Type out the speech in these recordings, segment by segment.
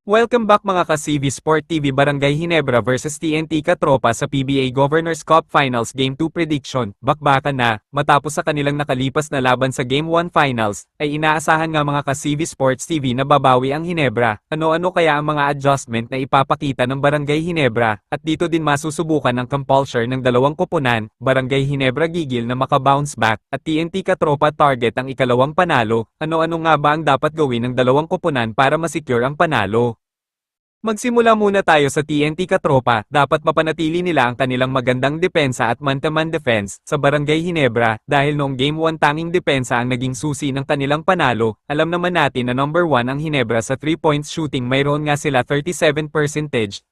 Welcome back mga ka-CV Sport TV. Barangay Ginebra versus TNT Katropa sa PBA Governors Cup Finals Game 2 Prediction. Bakbakan na, matapos sa kanilang nakalipas na laban sa Game 1 Finals, ay inaasahan nga mga ka-CV Sports TV na babawi ang Ginebra. Ano-ano kaya ang mga adjustment na ipapakita ng Barangay Ginebra? At dito din masusubukan ang compulsure ng dalawang koponan, Barangay Ginebra gigil na maka-bounce back, at TNT Katropa target ang ikalawang panalo. Ano-ano nga ba ang dapat gawin ng dalawang koponan para masecure ang panalo? Magsimula muna tayo sa TNT Katropa. Dapat mapanatili nila ang kanilang magandang depensa at man-to-man defense sa Barangay Ginebra dahil noong Game 1 tanging depensa ang naging susi ng kanilang panalo. Alam naman natin na number 1 ang Ginebra sa 3 points shooting, mayroon nga sila 37%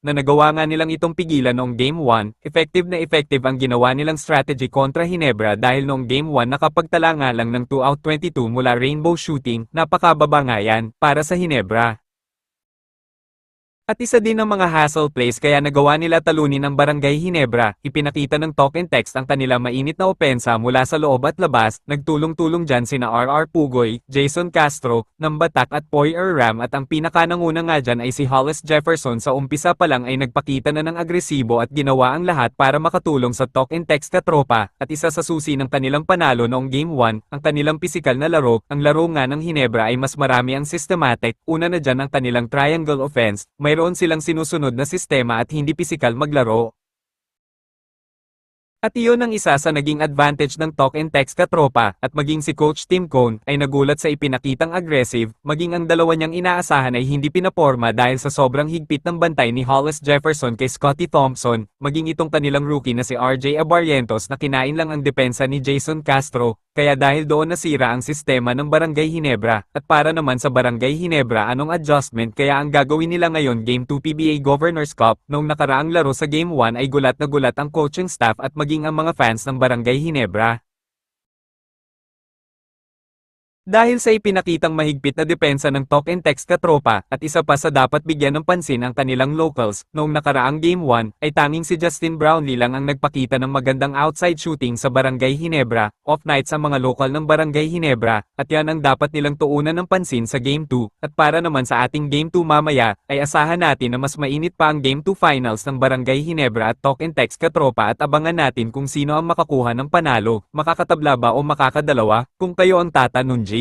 na nagawa nga nilang itong pigilan noong Game 1. Effective na effective ang ginawa nilang strategy kontra Ginebra dahil noong Game 1 nakapagtala nga lang ng 2 out 22 mula rainbow shooting. Napakababa nga yan para sa Ginebra. At isa din ang mga hustle plays kaya nagawa nila talunin ang Barangay Ginebra. Ipinakita ng talk and text ang kanila mainit na opensa mula sa loob at labas. Nagtulong-tulong dyan sina RR Pugoy, Jason Castro, Nambatak at Poy Ram, at ang pinakananguna nga dyan ay si Hollis Jefferson. Sa umpisa pa lang ay nagpakita na ng agresibo at ginawa ang lahat para makatulong sa talk and text Katropa. At isa sa susi ng kanilang panalo noong Game 1, ang kanilang pisikal na laro. Ang laro nga ng Ginebra ay mas marami ang systematic. Una na dyan ang kanilang triangle offense. Mayroon silang sinusunod na sistema at hindi pisikal maglaro. At iyon ang isa sa naging advantage ng talk and text Katropa, at maging si Coach Tim Cone ay nagulat sa ipinakitang aggressive, maging ang dalawa niyang inaasahan ay hindi pinaporma dahil sa sobrang higpit ng bantay ni Hollis Jefferson kay Scottie Thompson, maging itong kanilang rookie na si RJ Abarrientos na kinain lang ang depensa ni Jason Castro. Kaya dahil doon nasira ang sistema ng Barangay Ginebra. At para naman sa Barangay Ginebra, anong adjustment? Kaya ang gagawin nila ngayon Game 2 PBA Governors Cup, noong nakaraang laro sa Game 1 ay gulat na gulat ang coaching staff at maging ang mga fans ng Barangay Ginebra. Dahil sa ipinakitang mahigpit na depensa ng talk and text Katropa, at isa pa sa dapat bigyan ng pansin ang kanilang locals, noong nakaraang Game 1, ay tanging si Justin Brownlee lang ang nagpakita ng magandang outside shooting sa Barangay Ginebra. Off nights ang mga lokal ng Barangay Ginebra, at yan ang dapat nilang tuunan ng pansin sa Game 2. At para naman sa ating Game 2 mamaya, ay asahan natin na mas mainit pa ang Game 2 finals ng Barangay Ginebra at talk and text Katropa, at abangan natin kung sino ang makakuha ng panalo, makakatabla ba o makakadalawa, kung kayo ang tatanungin.